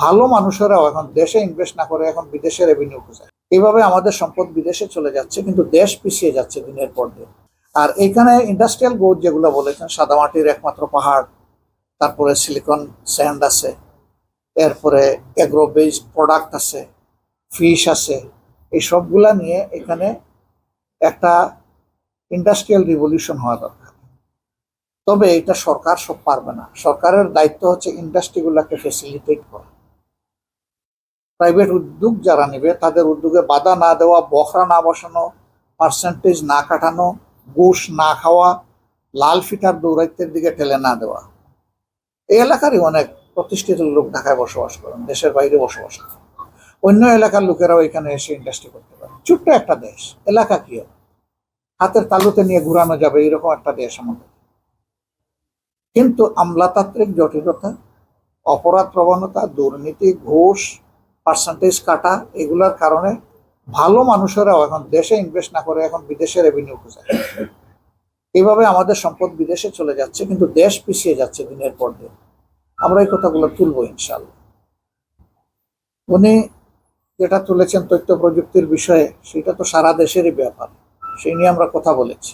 ভালো মানুষেরাও এখন দেশে ইনভেস্ট না করে এখন বিদেশে রেভিনিউ খোঁজে। এইভাবে আমাদের সম্পদ বিদেশে চলে যাচ্ছে, কিন্তু দেশ পিছিয়ে যাচ্ছে দিনের পর দিন। আর এখানে ইন্ডাস্ট্রিয়াল গ্রোথ যেগুলো বলেছেন, সাদামাটির একমাত্র পাহাড়, তারপরে সিলিকন স্যান্ড আছে, এরপরে এগ্রো বেসড প্রোডাক্ট আছে, ফিশ আছে, এই সবগুলা নিয়ে এখানে একটা ইন্ডাস্ট্রিয়াল রিভলিউশন হওয়া দরকার। তবে এটা সরকার সব পারবে না। সরকারের দায়িত্ব হচ্ছে ইন্ডাস্ট্রিগুলোকে ফেসিলিটেট করা। প্রাইভেট উদ্যোগ যারা নেবে তাদের উদ্যোগে বাধা না দেওয়া, বখরা না বসানো, পার্সেন্টেজ না কাটানো, ঘুষ না খাওয়া, লাল ফিটার দৌরাত্বের দিকে ঠেলে না দেওয়া। এই এলাকারই অনেক প্রতিষ্ঠিত লোক ঢাকায় বসবাস করেন, দেশের বাইরে বসবাস করেন। অন্য এলাকার লোকেরাও এখানে এসে ইন্ডাস্ট্রি করতে পারে। ছোট্ট একটা দেশ, এলাকা কি হাতের তালুতে নিয়ে ঘুরানো যাবে এরকম একটা দেশ আমাদের। কিন্তু আমলাতান্ত্রিক জটিলতা, অপরাধ প্রবণতা, দুর্নীতি, ঘুষ, পার্সেন্টেজ কাটা, এগুলোর কারণে ভালো মানুষেরাও এখন দেশে ইনভেস্ট না করে এখন বিদেশে রেভিনিউ খোঁজে। এইভাবে আমাদের সম্পদ বিদেশে চলে যাচ্ছে, কিন্তু দেশ পিছিয়ে যাচ্ছে দিনের পর দিন। আমরা এই কথাগুলো তুলবো ইনশাল্লাহ। উনি যেটা তুলেছেন তথ্য প্রযুক্তির বিষয়ে, সেটা তো সারা দেশেরই ব্যাপার, সেই নিয়ে আমরা কথা বলেছি।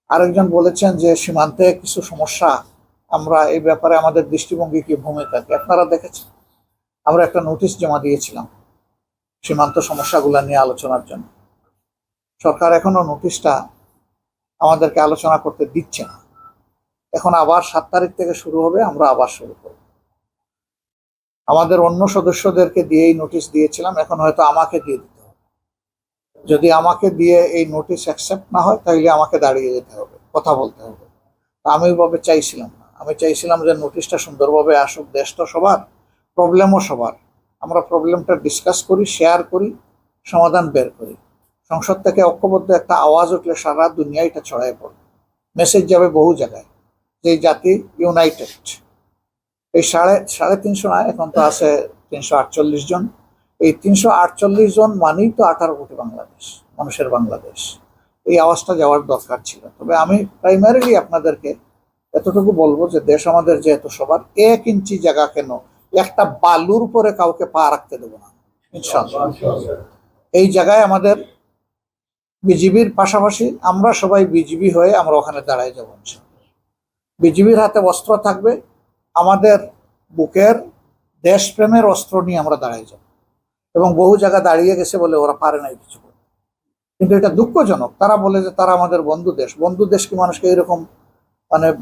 আরেকজন বলেছেন যে সীমান্তে কিছু সমস্যা, আমরা এই ব্যাপারে আমাদের দৃষ্টিভঙ্গি কি, ভূমিকা কি আপনারা দেখেছেন। আমরা একটা নোটিশ জমা দিয়েছিলাম সীমান্ত সমস্যাগুলো নিয়ে আলোচনার জন্য। সরকার এখনো নোটিশটা আমাদেরকে আলোচনা করতে দিচ্ছে না। এখন আবার 7 তারিখ থেকে শুরু হবে, আমরা আবার শুরু করব। আমাদের অন্য সদস্যদেরকে দিয়েই নোটিশ দিয়েছিলাম, এখন হয়তো আমাকে দিয়ে দিতে হবে। যদি আমাকে দিয়ে এই নোটিশ অ্যাকসেপ্ট না হয়, তাহলে আমাকে দাঁড়িয়ে যেতে হবে, কথা বলতে হবে। আমি ওইভাবে চাইছিলাম না। আমি চাইছিলাম যে নোটিশটা সুন্দরভাবে আসুক, দেশ তো সবার, প্রবলেমও সবার। আমরা প্রবলেমটা ডিসকাস করি, শেয়ার করি, সমাধান বের করি। সংসদ থেকে ঐক্যবদ্ধ একটা আওয়াজ উঠলে সারা দুনিয়া এটা ছড়ায় পড়বে, মেসেজ যাবে বহু জায়গায় যে জাতি ইউনাইটেড। এই সাড়ে 300 না, এখন তো আছে 348 জন। এই 348 জন মানেই তো 18 কোটি বাংলাদেশ, মানুষের বাংলাদেশ। এই আওয়াজটা যাওয়ার দরকার ছিল। তবে আমি প্রাইমারিলি আপনাদেরকে এতটুকু বলবো যে দেশ আমাদের যেহেতু সবার, 1 ইঞ্চি জায়গা কেন একটা বালুর উপরে কাউকে পা রাখতে দেবো না ইনশাআল্লাহ। এই জায়গায় আমাদের বিজিবির পাশাপাশি আমরা সবাই বিজিবি হয়ে আমরা ওখানে দাঁড়ায় যাবো ইনশাআল্লাহ। বিজিবির হাতে অস্ত্র থাকবে, আমাদের বুকের দেশপ্রেমের অস্ত্র নিয়ে আমরা দাঁড়ায় যাব। এবং বহু জায়গা দাঁড়িয়ে গেছে বলে ওরা পারে নাই কিছু করতে। কিন্তু এটা দুঃখজনক, তারা বলে যে তারা আমাদের বন্ধু দেশ। বন্ধু দেশ কি মানুষকে এরকম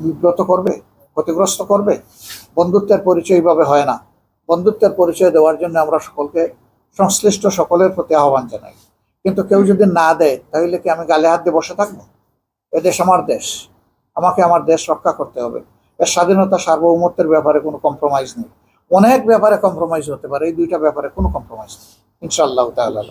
বিব্রত করবে, ক্ষতিগ্রস্ত করবে? বন্ধুত্বের পরিচয় এইভাবে হয় না। বন্ধুত্বের পরিচয় দেওয়ার জন্য আমরা সকলকে, সংশ্লিষ্ট সকলের প্রতি আহ্বান জানাই। কিন্তু কেউ যদি না দেয়, তাহলে কি আমি গালে হাত দিয়ে বসে থাকবো? এদেশ আমার দেশ, আমাকে আমার দেশ রক্ষা করতে হবে। এর স্বাধীনতা, সার্বভৌমত্বের ব্যাপারে কোনো কম্প্রোমাইজ নেই। অনেক ব্যাপারে কম্প্রোমাইজ হতে পারে, এই 2টা ব্যাপারে কোনো কম্প্রোমাইজ নেই ইনশাআল্লাহ তাআলা।